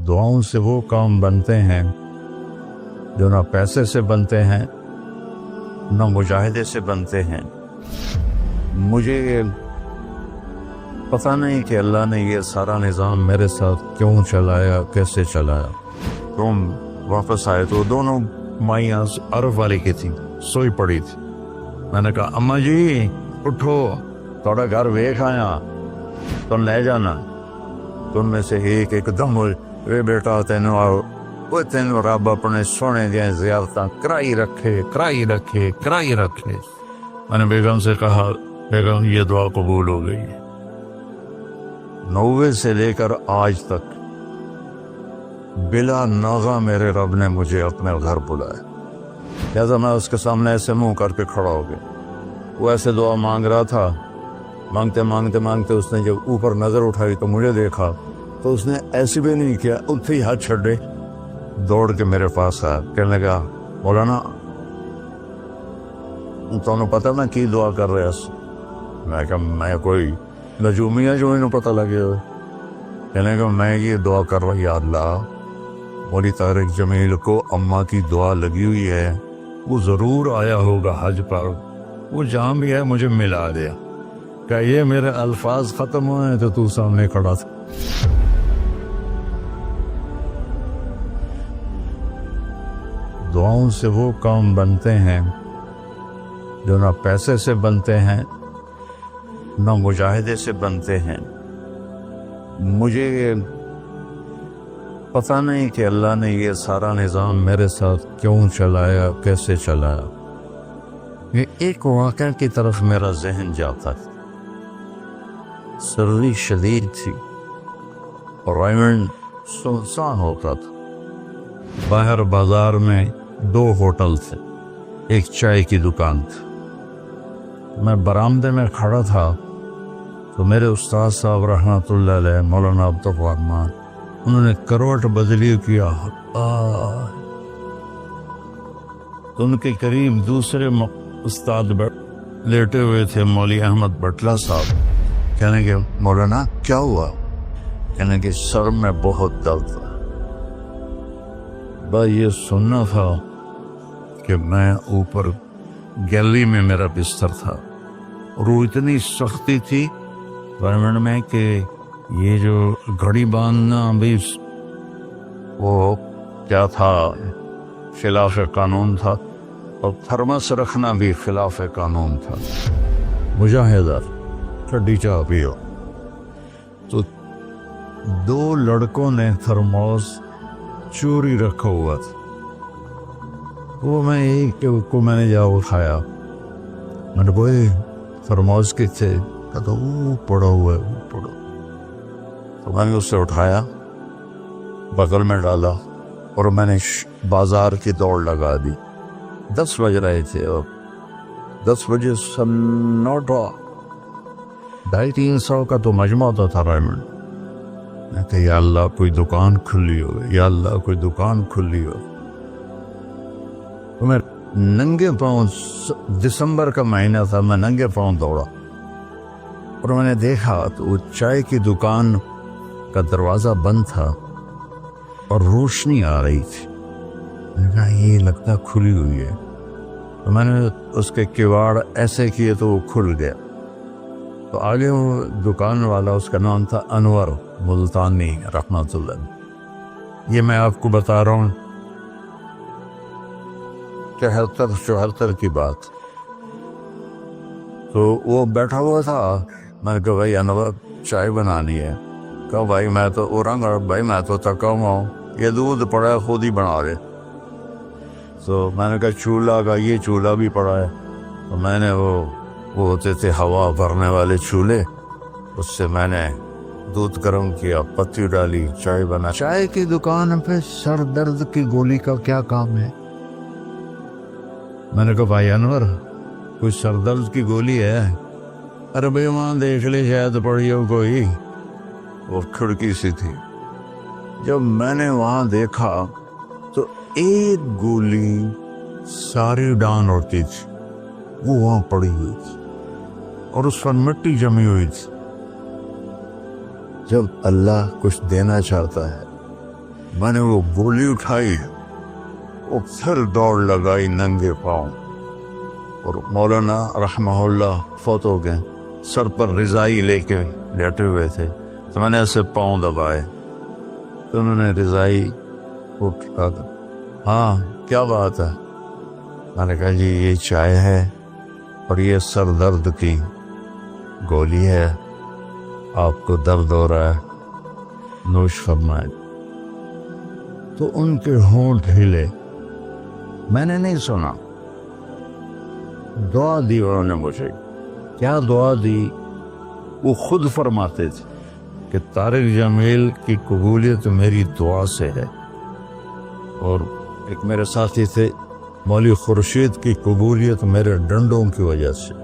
دعاؤں سے وہ کام بنتے ہیں جو نہ پیسے سے بنتے ہیں نہ مجاہدے سے بنتے ہیں۔ مجھے پتہ نہیں کہ اللہ نے یہ سارا نظام میرے ساتھ کیوں چلایا، کیسے چلایا۔ تم واپس آئے تو دونوں مائیاں عرب والی کی تھی، سوئی پڑی تھی۔ میں نے کہا اماں جی اٹھو، تھوڑا گھر ویکھ آیا، تم لے جانا۔ تم میں سے ایک دم وے بیٹا تینوں رب اپنے سونے دیا زیارتاں کرائی رکھے۔ میں نے بیگم سے کہا بیگم یہ دعا قبول ہو گئی ہے۔ 90 سے لے کر آج تک بلا ناغہ میرے رب نے مجھے اپنے گھر بلایا، لہذا میں اس کے سامنے ایسے منہ کر کے کھڑا ہو گیا۔ وہ ایسے دعا مانگ رہا تھا، مانگتے اس نے جب اوپر نظر اٹھائی تو مجھے دیکھا تو اس نے ایسے بھی نہیں کیا، اتنے ہی ہاتھ چھڑے دوڑ کے میرے پاس آیا، کہنے لگا مولانا تمہیں پتہ میں کی دعا کر رہا ہوں؟ میں کہا میں کوئی نجومیہ جو انہوں پتہ لگے ہوئے۔ کہنے لگا میں یہ دعا کر رہا، یا اللہ مولی طارق جمیل کو اماں کی دعا لگی ہوئی ہے، وہ ضرور آیا ہوگا حج پر، وہ جہاں بھی ہے مجھے ملا دیا۔ کہ یہ میرے الفاظ ختم ہوئے تو تو سامنے کھڑا تھا۔ دعاؤں سے وہ کام بنتے ہیں جو نہ پیسے سے بنتے ہیں نہ مجاہدے سے بنتے ہیں۔ مجھے پتہ نہیں کہ اللہ نے یہ سارا نظام میرے ساتھ کیوں چلایا، کیسے چلایا۔ یہ ایک واقعہ کی طرف میرا ذہن جاتا تھا۔ سردی شدید تھی اور ریمنڈ سنسان ہوتا تھا۔ باہر بازار میں 2 ہوٹل تھے، ایک چائے کی دکان تھی۔ میں برآمدے میں کھڑا تھا تو میرے استاد صاحب رحمۃ اللہ علیہ مولانا عبدالرحمان، انہوں نے کروٹ بدلی کیا۔ تو ان کے قریب دوسرے استاد لیٹے ہوئے تھے، مولوی احمد بٹلہ صاحب۔ کہنے کہ مولانا کیا ہوا؟ کہنے کہ سر میں بہت درد ہے۔ بس یہ سننا تھا کہ میں اوپر گیلری میں میرا بستر تھا اور وہ اتنی سختی تھی ریمنڈ میں کہ یہ جو گھڑی باندھنا بھی وہ کیا تھا، خلاف قانون تھا، اور تھرمس رکھنا بھی خلاف قانون تھا۔ مجاہدہ ٹھنڈی چاہ پیو۔ تو 2 لڑکوں نے تھرموس چوری رکھا ہوا تھا، وہ میں ایک کو میں نے جا اٹھایا، میں نے بوئے تھرموس کے تھے، کہا تو وہ پڑا ہوا ہے، وہ پڑا۔ تو میں نے اسے اٹھایا، بغل میں ڈالا اور میں نے بازار کی دوڑ لگا دی۔ 10 بج رہے تھے اور 10 بجے سنوٹا 250-300 کا تو مجمع ہوتا تھا ریمنڈ۔ میں کہا یا اللہ کوئی دکان کھلی ہو، یا اللہ کوئی دکان کھلی ہو۔ تو میں ننگے پاؤں، دسمبر کا مہینہ تھا، میں ننگے پاؤں دوڑا اور میں نے دیکھا تو وہ چائے کی دکان کا دروازہ بند تھا اور روشنی آ رہی تھی۔ میں نے کہا یہ لگتا کھلی ہوئی ہے، تو میں نے اس کے کواڑ ایسے کیے تو وہ کھل گیا۔ تو آگے وہ دکان والا، اس کا نام تھا انور ملتانی رحمۃ اللہ۔ یہ میں آپ کو بتا رہا ہوں 73-74 کی بات۔ تو وہ بیٹھا ہوا تھا، میں نے کہا بھائی انور چائے بنانی ہے۔ کہا بھائی میں تو اورنگ بھائی میں تو تھکا ہوا ہوں، یہ دودھ پڑا ہے خود ہی بنا دے۔ تو میں نے کہا چولہا کا، یہ چولہا بھی پڑا ہے۔ تو میں نے وہ ہوتے تھے ہوا بھرنے والے چولہے، اس سے میں نے دودھ گرم کیا، پتی ڈالی، چائے بنا۔ چائے کی دکان پہ سر درد کی گولی کا کیا کام ہے؟ میں نے کہا بھائی انور کوئی سر درد کی گولی ہے؟ ارے بھائی وہاں دیکھ لے شاید پڑی ہو کوئی، وہ کھڑکی سی تھی۔ جب میں نے وہاں دیکھا تو ایک گولی ساری ڈان ہوتی تھی، وہ وہاں پڑی ہوئی تھی اور اس پر مٹی جمی ہوئی تھی۔ جب اللہ کچھ دینا چاہتا ہے میں نے وہ گولی اٹھائی اور پھر دوڑ لگائی ننگے پاؤں، اور مولانا رحمہ اللہ فوت ہو گئے، سر پر رضائی لے کے لیٹے ہوئے تھے، تو میں نے ایسے پاؤں دبائے تو انہوں نے رضائی اٹھا کر، ہاں کیا بات ہے؟ میں نے کہا جی یہ چائے ہے اور یہ سر درد کی گولی ہے، آپ کو درد ہو رہا ہے، نوش فرمائے۔ تو ان کے ہونٹ ہلے، میں نے نہیں سنا، دعا دی انہوں نے مجھے۔ کیا دعا دی؟ وہ خود فرماتے تھے کہ طارق جمیل کی قبولیت میری دعا سے ہے، اور ایک میرے ساتھی تھے مولوی خورشید کی قبولیت میرے ڈنڈوں کی وجہ سے۔